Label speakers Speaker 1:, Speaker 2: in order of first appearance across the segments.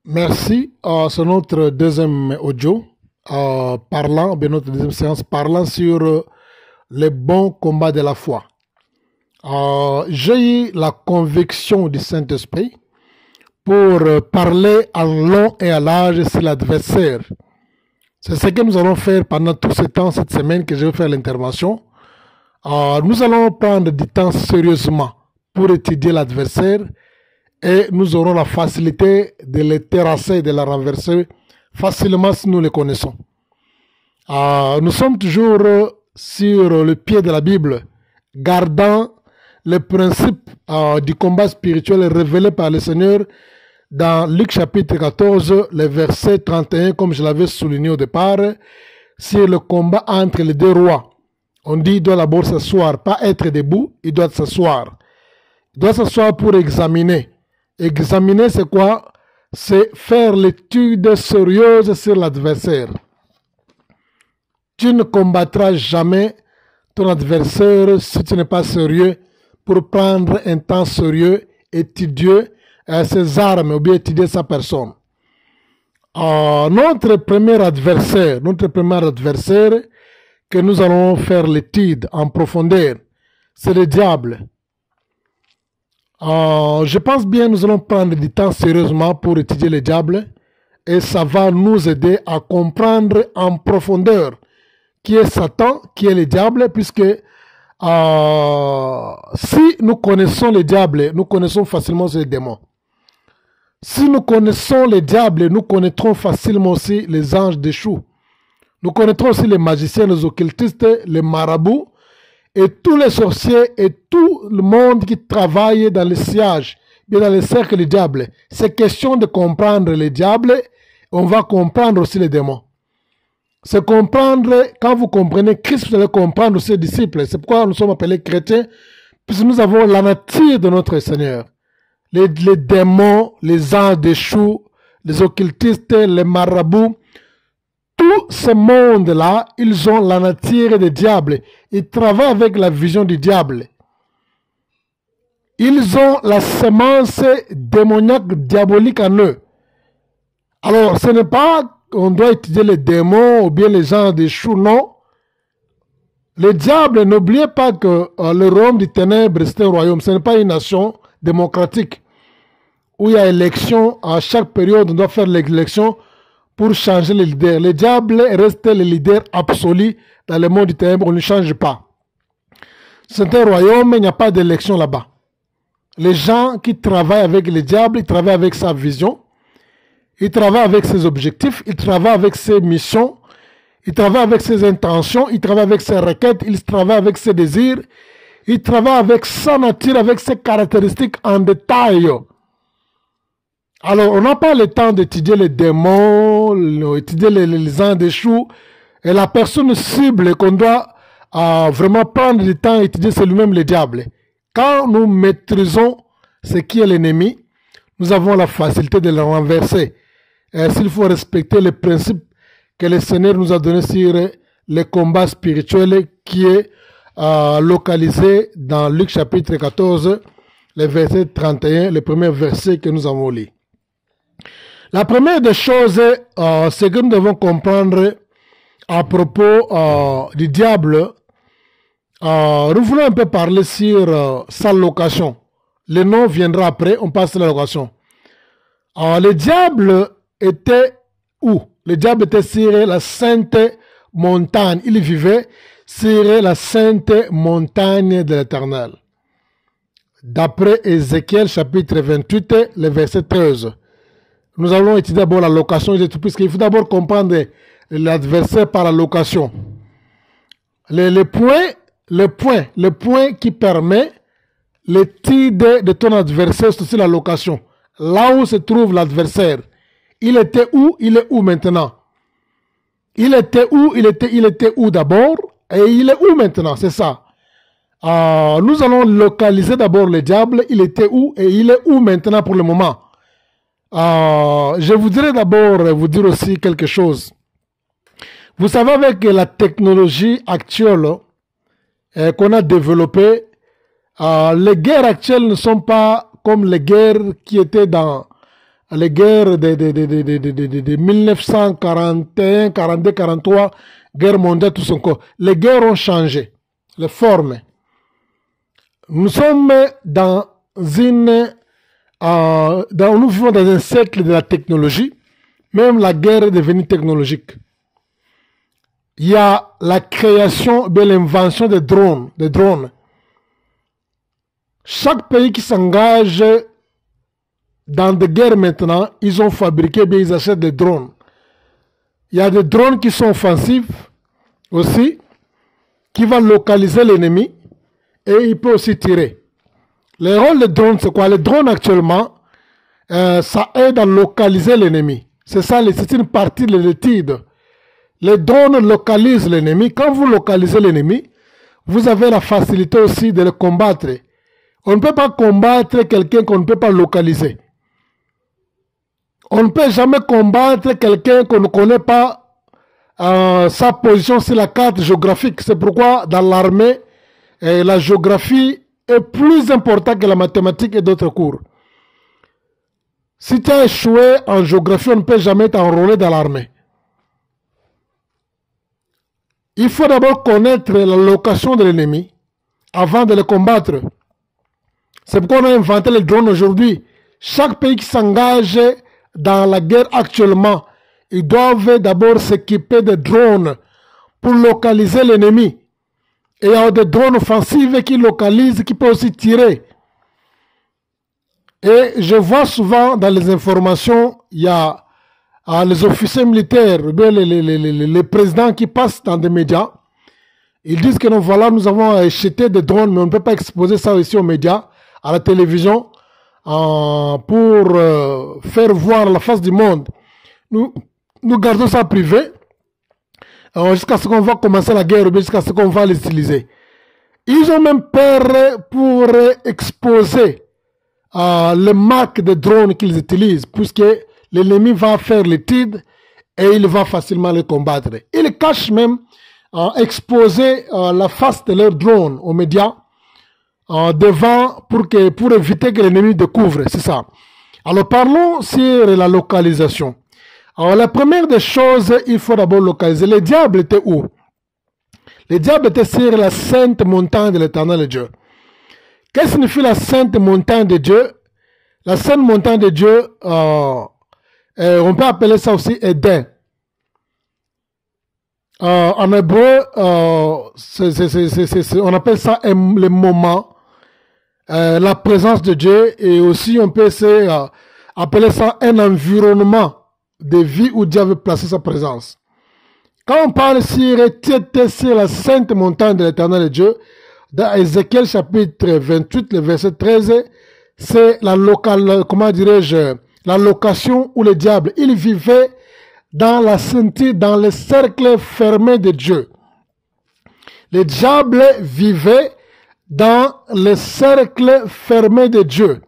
Speaker 1: Merci. C'est notre deuxième audio notre deuxième séance parlant sur les bons combats de la foi. J'ai eu la conviction du Saint-Esprit pour parler en long et à large sur l'adversaire. C'est ce que nous allons faire pendant tout ce temps, cette semaine que je vais faire l'intervention. Nous allons prendre du temps sérieusement pour étudier l'adversaire et nous aurons la facilité de le terrasser, de le renverser facilement si nous le connaissons. Nous sommes toujours sur le pied de la Bible, gardant les principes du combat spirituel révélés par le Seigneur dans Luc chapitre 14, le verset 31, comme je l'avais souligné au départ, sur le combat entre les deux rois. On dit qu'il doit d'abord s'asseoir, pas être debout, il doit s'asseoir. Il doit s'asseoir pour examiner. Examiner, c'est quoi? C'est faire l'étude sérieuse sur l'adversaire. Tu ne combattras jamais ton adversaire si tu n'es pas sérieux pour prendre un temps sérieux, étudier ses armes ou bien étudier sa personne. Notre premier adversaire que nous allons faire l'étude en profondeur, c'est le diable. Je pense bien que nous allons prendre du temps sérieusement pour étudier le diable et ça va nous aider à comprendre en profondeur qui est Satan, qui est le diable, puisque si nous connaissons le diable, nous connaissons facilement les démons. Si nous connaissons le diable, nous connaîtrons facilement aussi les anges déchus. Nous connaîtrons aussi les magiciens, les occultistes, les marabouts, et tous les sorciers et tout le monde qui travaille dans le sillage, bien dans le cercle du diable. C'est question de comprendre le diable, on va comprendre aussi les démons. C'est comprendre, quand vous comprenez Christ, vous allez comprendre ses disciples. C'est pourquoi nous sommes appelés chrétiens, puisque nous avons la nature de notre Seigneur. Les démons, les anges déchus, les occultistes, les marabouts, tout ce monde-là, ils ont la nature du diable. Ils travaillent avec la vision du diable. Ils ont la semence démoniaque, diabolique en eux. Alors, ce n'est pas qu'on doit étudier les démons ou bien les gens des choux, non. Le diable, n'oubliez pas que le royaume du ténèbre, c'est un royaume. Ce n'est pas une nation démocratique où il y a élection. À chaque période, on doit faire l'élection pour changer les leaders. Le diable reste le leader absolu dans le monde du ténèbre, on ne change pas. C'est un royaume, il n'y a pas d'élection là-bas. Les gens qui travaillent avec le diable, ils travaillent avec sa vision, ils travaillent avec ses objectifs, ils travaillent avec ses missions, ils travaillent avec ses intentions, ils travaillent avec ses requêtes, ils travaillent avec ses désirs, ils travaillent avec sa nature, avec ses caractéristiques en détail. Alors, on n'a pas le temps d'étudier les démons, étudier les anges déchus. Et la personne cible qu'on doit vraiment prendre du temps à étudier, c'est lui-même le diable. Quand nous maîtrisons ce qui est l'ennemi, nous avons la facilité de le renverser. S'il faut respecter les principes que le Seigneur nous a donnés sur le combat spirituel qui est localisé dans Luc chapitre 14, le verset 31, le premier verset que nous avons lu. La première des choses, c'est que nous devons comprendre à propos du diable. Nous voulons un peu parler sur sa location. Le nom viendra après, on passe à la location. Le diable était où? Le diable était sur la sainte montagne. Il vivait sur la sainte montagne de l'Éternel. D'après Ézéchiel chapitre 28, le verset 13. Nous allons étudier d'abord la location, puisqu'il faut d'abord comprendre l'adversaire par la location. Le point qui permet l'étude de ton adversaire, c'est aussi la location. Là où se trouve l'adversaire. Il était où? Il est où maintenant? Il était où? Il était où d'abord? Et il est où maintenant? C'est ça. Nous allons localiser d'abord le diable. Il était où? Et il est où maintenant pour le moment? Je voudrais d'abord vous dire aussi quelque chose. Vous savez, avec la technologie actuelle qu'on a développée, les guerres actuelles ne sont pas comme les guerres qui étaient dans les guerres de 1941, 42, 43, guerre mondiale, tout son corps. Les guerres ont changé, les formes. Nous sommes dans nous vivons dans un siècle de la technologie. Même la guerre est devenue technologique. Il y a la création de l'invention des drones. Chaque pays qui s'engage dans des guerres maintenant, ils ont fabriqué, bien ils achètent des drones. Il y a des drones qui sont offensifs aussi, qui vont localiser l'ennemi et il peut aussi tirer. Le rôle des drones, c'est quoi? Les drones actuellement, ça aide à localiser l'ennemi. C'est ça, c'est une partie de l'étude. Les drones localisent l'ennemi. Quand vous localisez l'ennemi, vous avez la facilité aussi de le combattre. On ne peut pas combattre quelqu'un qu'on ne peut pas localiser. On ne peut jamais combattre quelqu'un qu'on ne connaît pas sa position sur la carte géographique. C'est pourquoi dans l'armée, la géographie est plus importante que la mathématique et d'autres cours. Si tu as échoué en géographie, on ne peut jamais t'enrôler dans l'armée. Il faut d'abord connaître la location de l'ennemi avant de le combattre. C'est pourquoi on a inventé les drones aujourd'hui. Chaque pays qui s'engage dans la guerre actuellement, ils doivent d'abord s'équiper de drones pour localiser l'ennemi. Et il y a des drones offensifs qui localisent, qui peuvent aussi tirer. Et je vois souvent dans les informations, il y a les officiers militaires, les présidents qui passent dans des médias. Ils disent que voilà, nous avons acheté des drones, mais on ne peut pas exposer ça ici aux médias, à la télévision, pour faire voir la face du monde. Nous gardons ça privé, jusqu'à ce qu'on va commencer la guerre, ou jusqu'à ce qu'on va l'utiliser. Ils ont même peur pour exposer les marques de drones qu'ils utilisent, puisque l'ennemi va faire l'étude et il va facilement les combattre. Ils cachent même exposer la face de leur drone aux médias devant pour éviter que l'ennemi découvre. C'est ça. Alors parlons sur la localisation. Alors la première des choses, il faut d'abord localiser. Le diable était où? Le diable était sur la sainte montagne de l'Éternel Dieu. Qu'est-ce que signifie la sainte montagne de Dieu? La sainte montagne de Dieu, on peut appeler ça aussi Éden. En hébreu, on appelle ça le moment, la présence de Dieu, et aussi on peut appeler ça un environnement de vie où Dieu avait placé sa présence. Quand on parle sur la sainte montagne de l'Éternel Dieu, dans Ézéchiel chapitre 28, le verset 13, c'est la location où le diable, il vivait dans la sainteté, dans le cercle fermé de Dieu. Le diable vivait dans le cercle fermé de Dieu.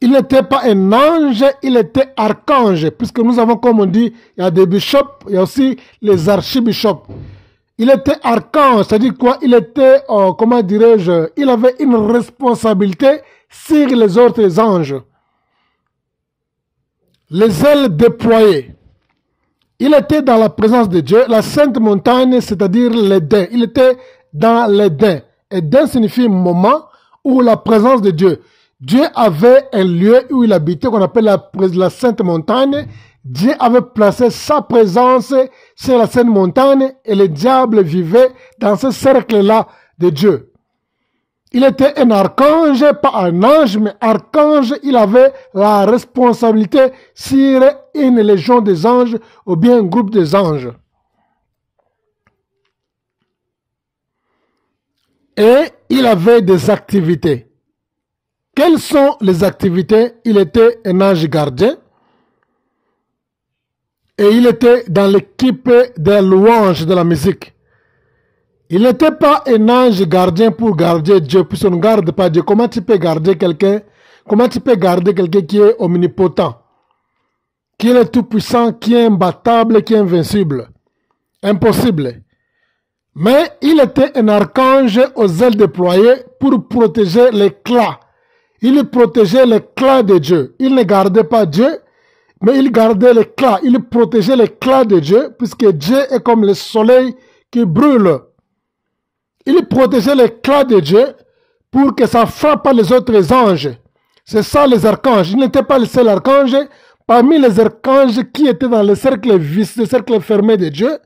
Speaker 1: Il n'était pas un ange, il était archange, puisque nous avons, comme on dit, il y a des bishops, il y a aussi les archibishops. Il était archange, c'est-à-dire quoi? Il était, il avait une responsabilité sur les autres anges. Les ailes déployées. Il était dans la présence de Dieu, la sainte montagne, c'est-à-dire l'Éden. Il était dans l'Éden. Éden signifie moment où la présence de Dieu. Dieu avait un lieu où il habitait, qu'on appelle la sainte montagne. Dieu avait placé sa présence sur la sainte montagne et le diable vivait dans ce cercle-là de Dieu. Il était un archange, pas un ange, mais archange. Il avait la responsabilité sur une légion des anges ou bien un groupe des anges. Et il avait des activités. Quelles sont les activités? Il était un ange gardien. Et il était dans l'équipe de louange de la musique. Il n'était pas un ange gardien pour garder Dieu, puisqu'on ne garde pas Dieu. Comment tu peux garder quelqu'un? Comment tu peux garder quelqu'un qui est omnipotent, qui est tout-puissant, qui est imbattable, qui est invincible? Impossible. Mais il était un archange aux ailes déployées pour protéger l'éclat. Il protégeait l'éclat de Dieu. Il ne gardait pas Dieu, mais il gardait l'éclat. Il protégeait l'éclat de Dieu, puisque Dieu est comme le soleil qui brûle. Il protégeait l'éclat de Dieu pour que ça ne frappe pas les autres anges. C'est ça les archanges. Il n'était pas le seul archange. Parmi les archanges qui étaient dans le cercle vicieux, le cercle fermé de Dieu,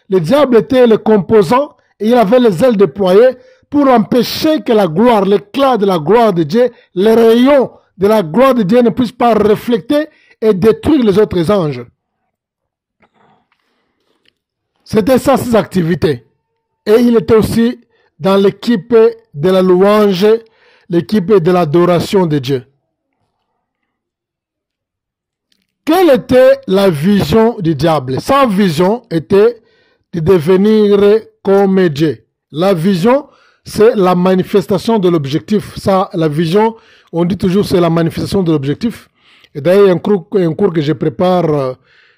Speaker 1: le diable était le composant et il avait les ailes déployées pour empêcher que la gloire, l'éclat de la gloire de Dieu, les rayons de la gloire de Dieu ne puissent pas refléter et détruire les autres anges. C'était ça ses activités. Et il était aussi dans l'équipe de la louange, l'équipe de l'adoration de Dieu. Quelle était la vision du diable? Sa vision était de devenir comme Dieu. La vision, c'est la manifestation de l'objectif. Ça, la vision, on dit toujours c'est la manifestation de l'objectif. Et d'ailleurs, il y a un cours que je prépare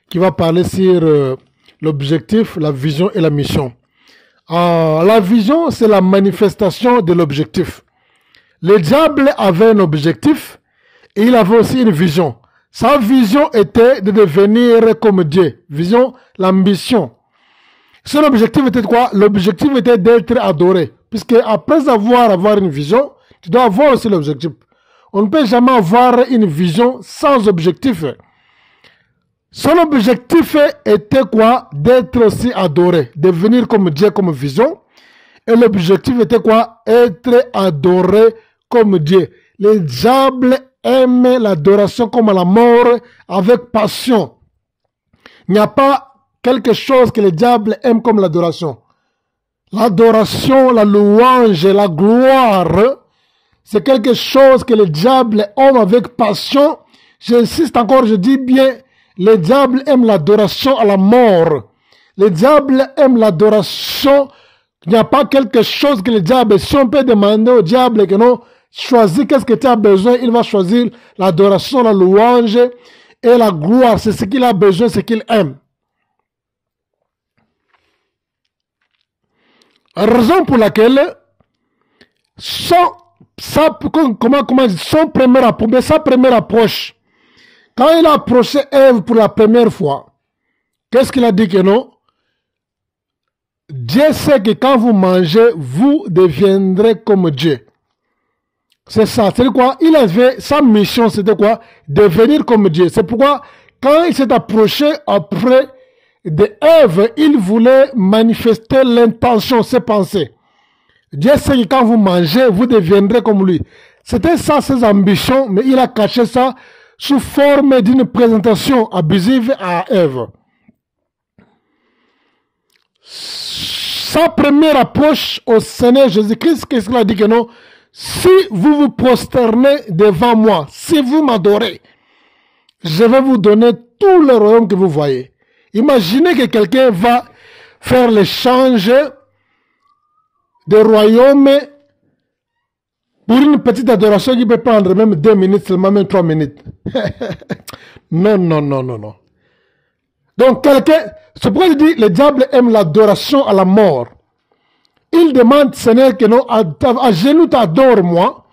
Speaker 1: qui va parler sur l'objectif, la vision et la mission. La vision, c'est la manifestation de l'objectif. Le diable avait un objectif et il avait aussi une vision. Sa vision était de devenir comme Dieu. Vision, l'ambition. Son objectif était quoi? L'objectif était d'être adoré. Puisque après avoir une vision, tu dois avoir aussi l'objectif. On ne peut jamais avoir une vision sans objectif. Son objectif était quoi? D'être aussi adoré. Devenir comme Dieu, comme vision. Et l'objectif était quoi? Être adoré comme Dieu. Le diable aime l'adoration comme la mort avec passion. Il n'y a pas quelque chose que le diable aime comme l'adoration. L'adoration, la louange, la gloire, c'est quelque chose que le diable aime avec passion. J'insiste encore, je dis bien, le diable aime l'adoration à la mort. Le diable aime l'adoration. Il n'y a pas quelque chose que le diable, si on peut demander au diable que non, choisis qu'est-ce que tu as besoin, il va choisir l'adoration, la louange et la gloire. C'est ce qu'il a besoin, ce qu'il aime. Raison pour laquelle sa première approche, quand il a approché Ève pour la première fois, qu'est-ce qu'il a dit que non? Dieu sait que quand vous mangez, vous deviendrez comme Dieu. C'est ça. C'est quoi? Il avait sa mission, c'était quoi? Devenir comme Dieu. C'est pourquoi, quand il s'est approché après de Ève, il voulait manifester l'intention, ses pensées. Dieu sait que quand vous mangez, vous deviendrez comme lui. C'était ça ses ambitions, mais il a caché ça sous forme d'une présentation abusive à Ève. Sa première approche au Seigneur Jésus-Christ, qu'est-ce qu'il a dit que non? Si vous vous prosternez devant moi, si vous m'adorez, je vais vous donner tout le royaume que vous voyez. Imaginez que quelqu'un va faire l'échange de royaume pour une petite adoration qui peut prendre même 2 minutes, seulement même 3 minutes. Non, non, non, non, non. Donc quelqu'un, c'est pourquoi il dit, le diable aime l'adoration à la mort. Il demande, Seigneur, que non, à genoux t'adore-moi,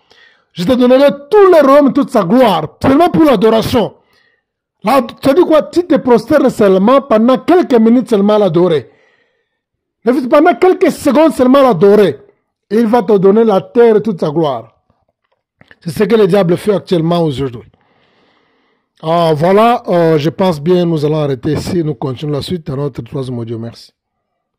Speaker 1: je te donnerai tout le royaume, toute sa gloire, seulement pour l'adoration. Là, tu dis quoi? Tu te prosternes seulement pendant quelques minutes seulement à l'adorer. Pendant quelques secondes seulement à l'adorer. Il va te donner la terre et toute sa gloire. C'est ce que le diable fait actuellement aujourd'hui. Voilà, je pense bien nous allons arrêter ici. Nous continuons la suite dans notre troisième audio. Merci.